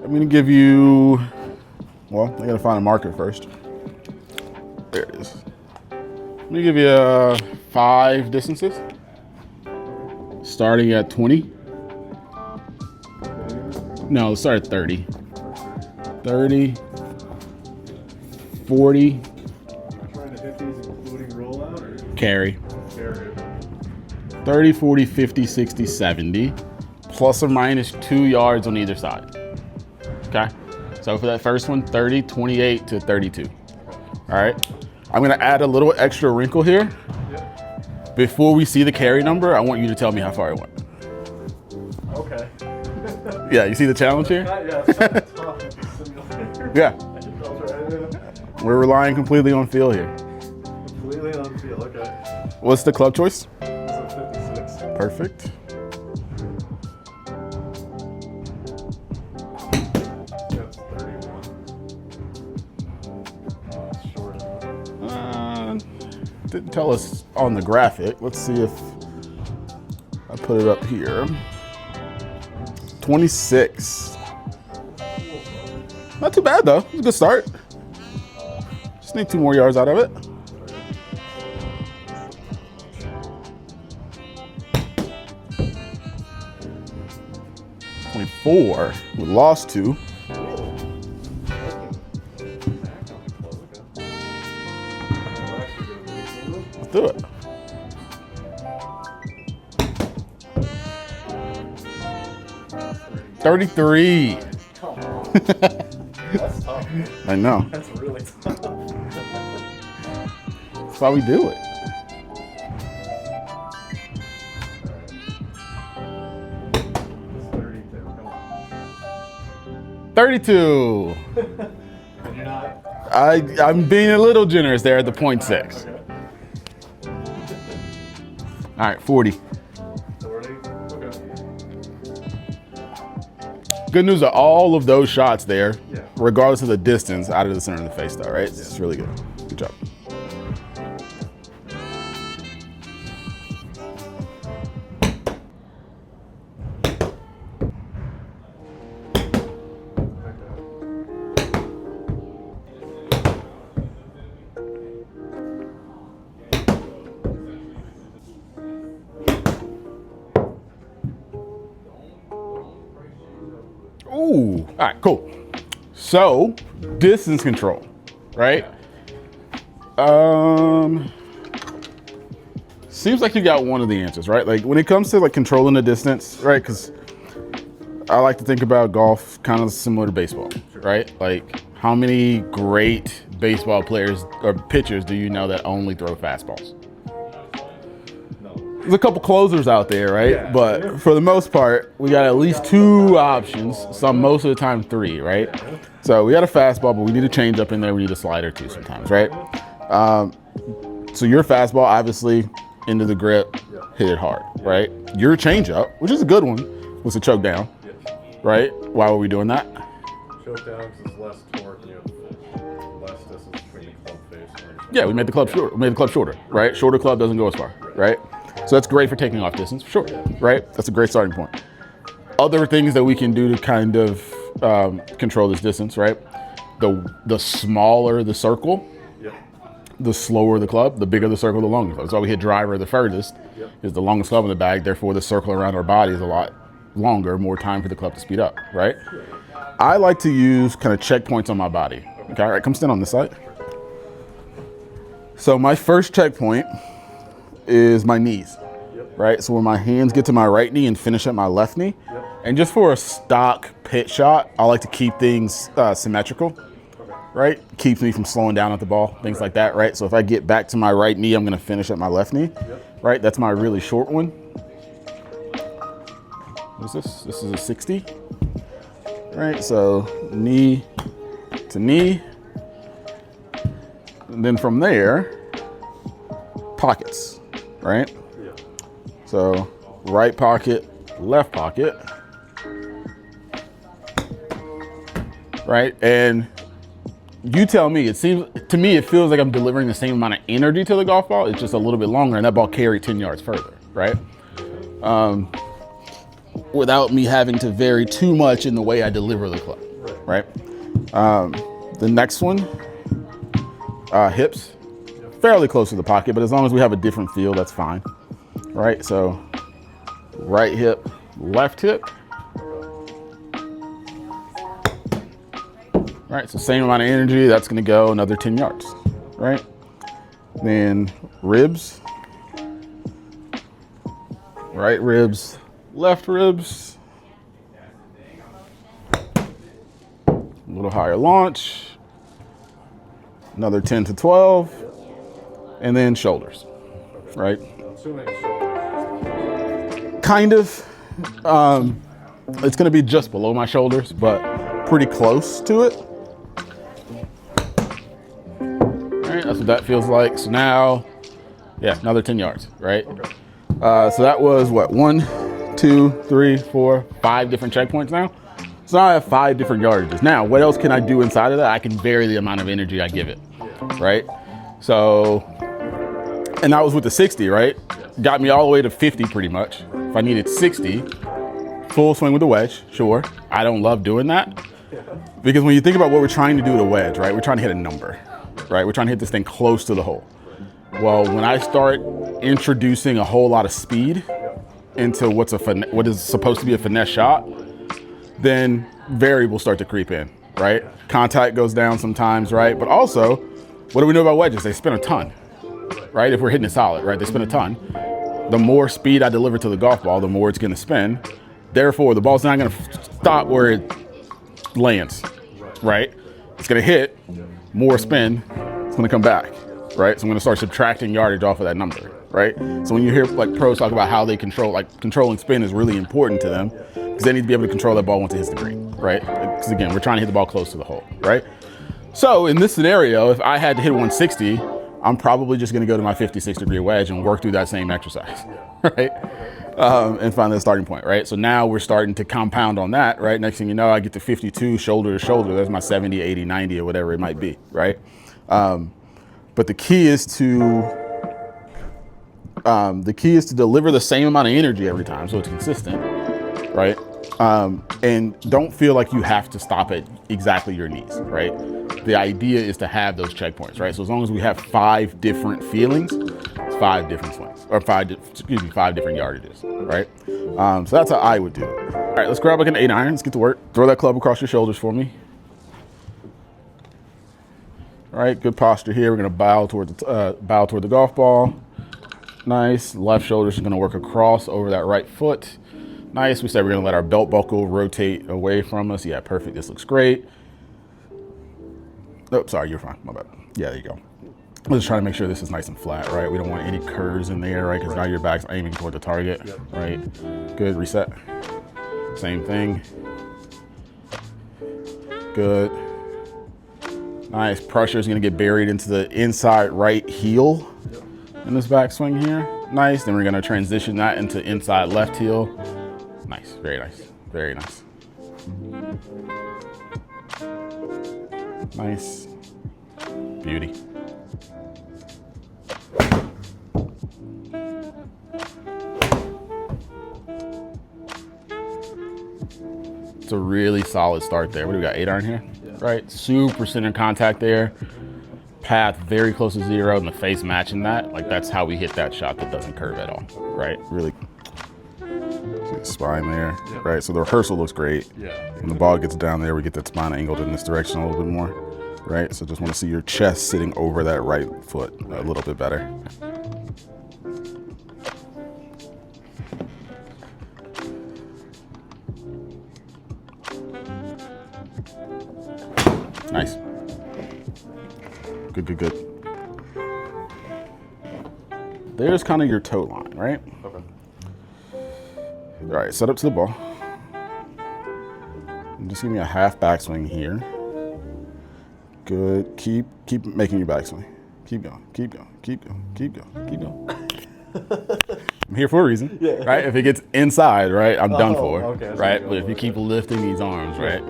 I'm gonna give you, well, I gotta find a marker first. There it is. I'm gonna give you 5 distances, starting at 20. No, let's start at 30. 30, 40. Trying to hit these including rollout or Carry. carry? 30, 40, 50, 60, 70. Plus or minus 2 yards on either side. Okay? So for that first one, 30, 28 to 32. All right? I'm gonna add a little extra wrinkle here. Yep. Before we see the carry number, I want you to tell me how far it went. Okay. Yeah, you see the challenge here? Yeah, it's kind of tough with the simulator. Yeah. I can tell right. We're relying completely on feel here. Completely on feel, okay. What's the club choice? It's a 56. Perfect. That's 31. Oh, it's short enough. Didn't tell us on the graphic. Let's see if I put it up here. 26. Not too bad though. It's a good start. Just need 2 more yards out of it. $24. We lost 2. Let's do it. $33. Come on. That's tough. I know. That's really tough. That's why we do it. It's 32. Come on. 32. And you're not. I'm being a little generous there at the 0.6. Okay. All right, 40. 40. Okay. Good news are all of those shots there, Yeah. regardless of the distance, out of the center of the face though, right? It's really good. Good job. Ooh, all right, cool. So, distance control, right? Seems like you got one of the answers, right? Like when it comes to like controlling the distance, right? Because I like to think about golf kind of similar to baseball, right? Like how many great baseball players or pitchers do you know that only throw fastballs? There's a couple closers out there, right? Yeah. But for the most part, we got at least 2 options, some most of the time 3, right? So we got a fastball, but we need a change up in there. We need a slider too sometimes, right? So your fastball, obviously, into the grip, hit it hard, right? Your changeup, which is a good one, was a choke down, right? Why were we doing that? Choke down because it's less torque and you have less distance between the club face. Yeah, we made the club shorter. We made the club shorter, right? Shorter club doesn't go as far, right? So that's great for taking off distance, sure, right? That's a great starting point. Other things that we can do to kind of control this distance, right? The smaller the circle, the slower the club, the bigger the circle, the longer. That's why we hit driver the furthest, is the longest club in the bag. Therefore, the circle around our body is a lot longer, more time for the club to speed up, right? I like to use kind of checkpoints on my body. Okay, all right, come stand on this side. So my first checkpoint is my knees, right? So when my hands get to my right knee and finish at my left knee, and just for a stock pit shot, I like to keep things symmetrical, right? Keeps me from slowing down at the ball, things like that, right? So if I get back to my right knee, I'm gonna finish at my left knee, right? That's my really short one. What's this? This is a 60, right? So knee to knee. And then from there, pockets, right? So right pocket, left pocket, right? And you tell me, it seems, to me, it feels like I'm delivering the same amount of energy to the golf ball. It's just a little bit longer and that ball carried 10 yards further, right? Without me having to vary too much in the way I deliver the club, right? The next one, hips, fairly close to the pocket, but as long as we have a different feel, that's fine, right? So right hip, left hip. Right, so same amount of energy, that's gonna go another 10 yards, right? Then ribs, right ribs, left ribs. A little higher launch, another 10 to 12, and then shoulders, right? Kind of. It's gonna be just below my shoulders, but pretty close to it. All right, that's what that feels like. So now, yeah, another 10 yards, right? Okay. So that was what, 1, 2, 3, 4, 5 different checkpoints now. So now I have 5 different yardages. Now, what else can I do inside of that? I can vary the amount of energy I give it, right? So, and that was with the 60, right? Got me all the way to 50 pretty much. If I needed 60, full swing with the wedge, sure. I don't love doing that because when you think about what we're trying to do with a wedge, right? We're trying to hit a number, right? We're trying to hit this thing close to the hole. Well, when I start introducing a whole lot of speed into what is supposed to be a finesse shot, then variables start to creep in, right? Contact goes down sometimes, right? But also, what do we know about wedges? They spin a ton, right? If we're hitting it solid, right? They spin a ton. The more speed I deliver to the golf ball, the more it's gonna spin. Therefore, the ball's not gonna stop where it lands, right? It's gonna hit, more spin, it's gonna come back, right? So I'm gonna start subtracting yardage off of that number, right? So when you hear like pros talk about how they control, like controlling spin is really important to them because they need to be able to control that ball once it hits the green, right? Because again, we're trying to hit the ball close to the hole, right? So in this scenario, if I had to hit 160, I'm probably just gonna go to my 56-degree wedge and work through that same exercise, right? And find the starting point, right? So now we're starting to compound on that, right? Next thing you know, I get to 52 shoulder to shoulder. There's my 70, 80, 90 or whatever it might be, right? But the key is to deliver the same amount of energy every time, so it's consistent, right? And don't feel like you have to stop at exactly your knees, right? The idea is to have those checkpoints, right? So as long as we have 5 different feelings, it's 5 different swings, or 5 different yardages, right? So that's how I would do it. All right, let's grab like an 8 iron. Let's get to work. Throw that club across your shoulders for me. All right, good posture here. We're gonna bow toward the golf ball. Nice. Left shoulder is gonna work across over that right foot. Nice. We said we're gonna let our belt buckle rotate away from us. Yeah, perfect. This looks great. Oh, sorry, you're fine. My bad. Yeah, there you go. We're just trying to make sure this is nice and flat, right? We don't want any curves in there, right? Because now your back's aiming toward the target, right? Good. Reset. Same thing. Good. Nice. Pressure is going to get buried into the inside right heel in this backswing here. Nice. Then we're going to transition that into inside left heel. Nice. Very nice. Very nice. Nice. Beauty. It's a really solid start there. What do we got? 8 iron here? Yeah. Right? Super center contact there. Path very close to 0 and the face matching that. Like that's how we hit that shot that doesn't curve at all. Right? Really. See the spine there. Yeah. Right? So the rehearsal looks great. Yeah. When the ball gets down there, we get that spine angled in this direction a little bit more. Right? So just want to see your chest sitting over that right foot a little bit better. Nice. Good, good, good. There's kind of your toe line, right? Okay. All right, set up to the ball. And just give me a half backswing here. Good. Keep making your backswing. Keep going. Keep going. Keep going. Keep going. Keep going. I'm here for a reason, right? If it gets inside, right, I'm done for, okay, right? But if you keep lifting these arms, right?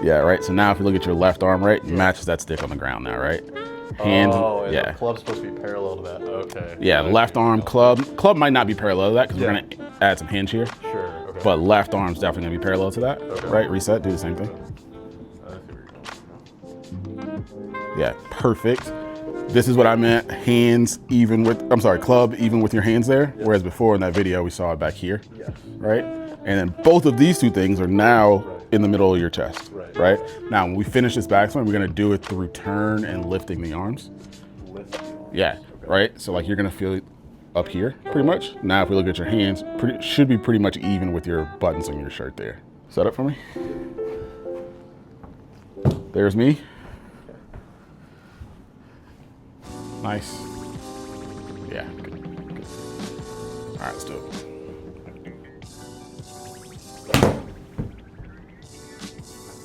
Yeah, right. So now if you look at your left arm, right, matches that stick on the ground now, right? Hands, and the club's supposed to be parallel to that. Okay. Yeah, left arm club might not be parallel to that because we're gonna add some hinge here. Sure. Okay. but left arm's definitely gonna be parallel to that. Okay. Right, reset, do the same thing. I see where you're going now. Yeah, perfect. This is what I meant, hands even with, I'm sorry, club even with your hands there. Yeah. Whereas before in that video, we saw it back here, Yes. right? And then both of these two things are now in the middle of your chest, right? Now, when we finish this backswing, we're gonna do it through turn and lifting the arms. Yeah, right? So like you're gonna feel it up here pretty much. Now, if we look at your hands, should be pretty much even with your buttons on your shirt there. Set up for me. There's me. Nice. Yeah, good. All right, let's do it.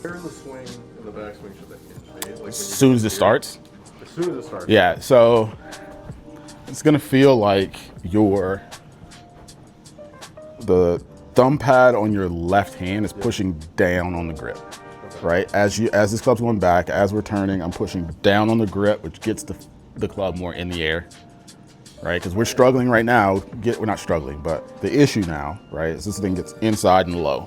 Where in the swing and the backswing should they hinge? Like As soon as it starts? As soon as it starts. Yeah, so it's gonna feel like the thumb pad on your left hand is pushing down on the grip, right? As this club's going back, as we're turning, I'm pushing down on the grip, which gets the club more in the air, right? Because we're struggling right now. We're not struggling, but the issue now, right, is this thing gets inside and low,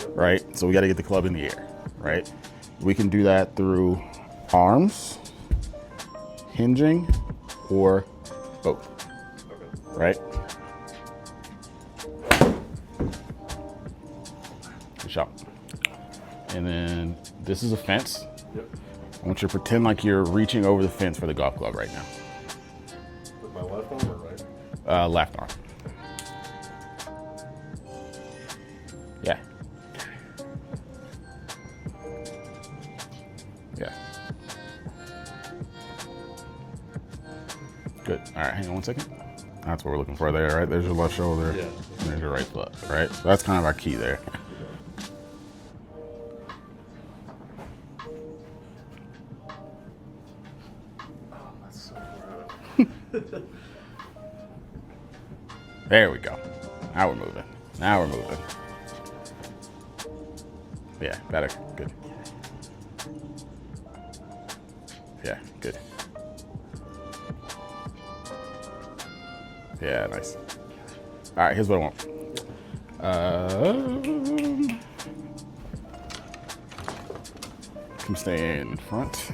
right? So we got to get the club in the air, right? We can do that through arms, hinging, or both, right? Good shot. And then this is a fence. Yep. I want you to pretend like you're reaching over the fence for the golf club right now. With my left arm or right? Left arm. Yeah. Yeah. Good. All right, hang on one second. That's what we're looking for there, right? There's your left shoulder. Yeah. And there's your right foot, right? So that's kind of our key there. There we go. Now we're moving. Now we're moving. Yeah, better. Good. Yeah, good. Yeah, nice. All right, here's what I want. Come stay in front.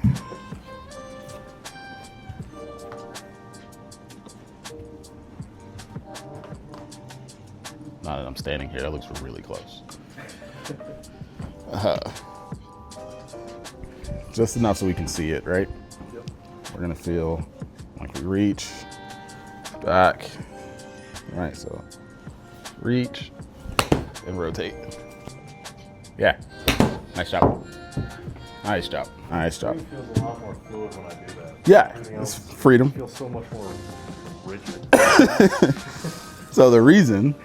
Now that I'm standing here, that looks really close. Just enough so we can see it, right? Yep. We're gonna feel like we reach back. All right, so reach and rotate. Yeah, nice job. Nice job. Nice job. It feels a lot more fluid when I do that. Yeah, Everything it's else freedom. feels so much more rigid. So the reason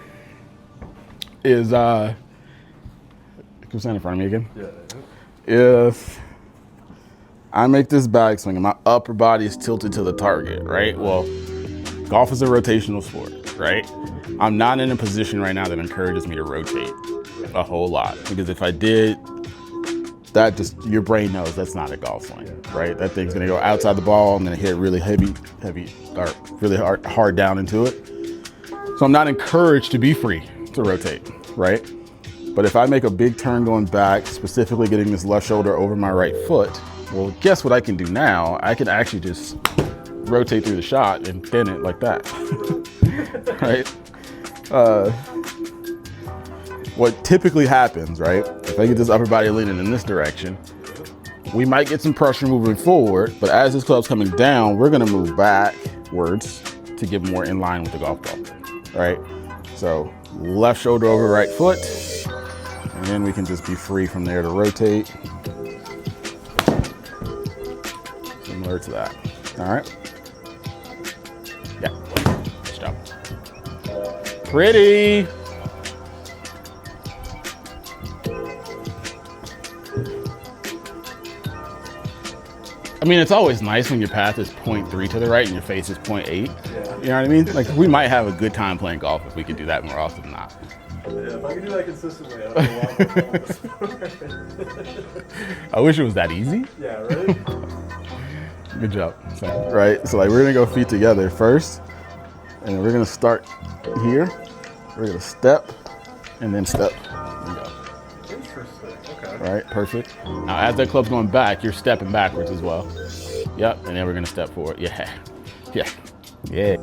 is, come stand in front of me again. Yeah. If I make this backswing and my upper body is tilted to the target, right? Well, golf is a rotational sport, right? I'm not in a position right now that encourages me to rotate a whole lot, because if I did, that just, your brain knows that's not a golf swing, right? That thing's gonna go outside the ball. I'm gonna hit really heavy, or really hard down into it. So I'm not encouraged to be free to rotate, right? But if I make a big turn going back, specifically getting this left shoulder over my right foot, well, guess what I can do now? I can actually just rotate through the shot and thin it like that, right? What typically happens, right? If I get this upper body leaning in this direction, we might get some pressure moving forward, but as this club's coming down, we're gonna move backwards to get more in line with the golf ball, right? So left shoulder over right foot, and then we can just be free from there to rotate. Similar to that, all right? Yeah, nice job. Pretty. I mean, it's always nice when your path is 0.3 to the right and your face is 0.8. Yeah. You know what I mean? Like, we might have a good time playing golf if we could do that more often than not. Yeah, if I could do that consistently, I'd be a lot more fun. I wish it was that easy. Yeah, right? Good job. So, right? So, like, we're gonna go feet together first, and we're gonna start here. We're gonna step and then step. There you go. Interesting. Okay. Right, perfect. Now as that club's going back, you're stepping backwards as well. Yep, and then we're gonna step forward. Yeah, yeah, yeah.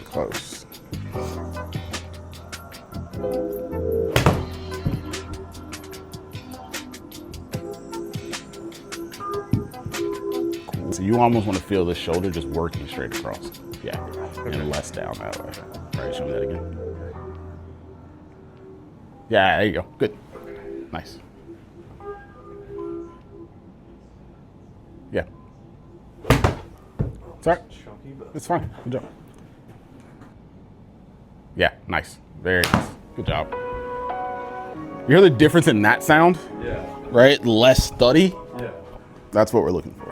Close. Cool. So you almost want to feel the shoulder just working straight across. Yeah, and less down that way. All right, show me that again. Yeah, there you go. Good. Nice. Yeah. Sorry. Chunky, but It's fine. Good job. Yeah, nice. Very nice. Good job. You hear the difference in that sound, yeah. right? Less stutty. Yeah. That's what we're looking for.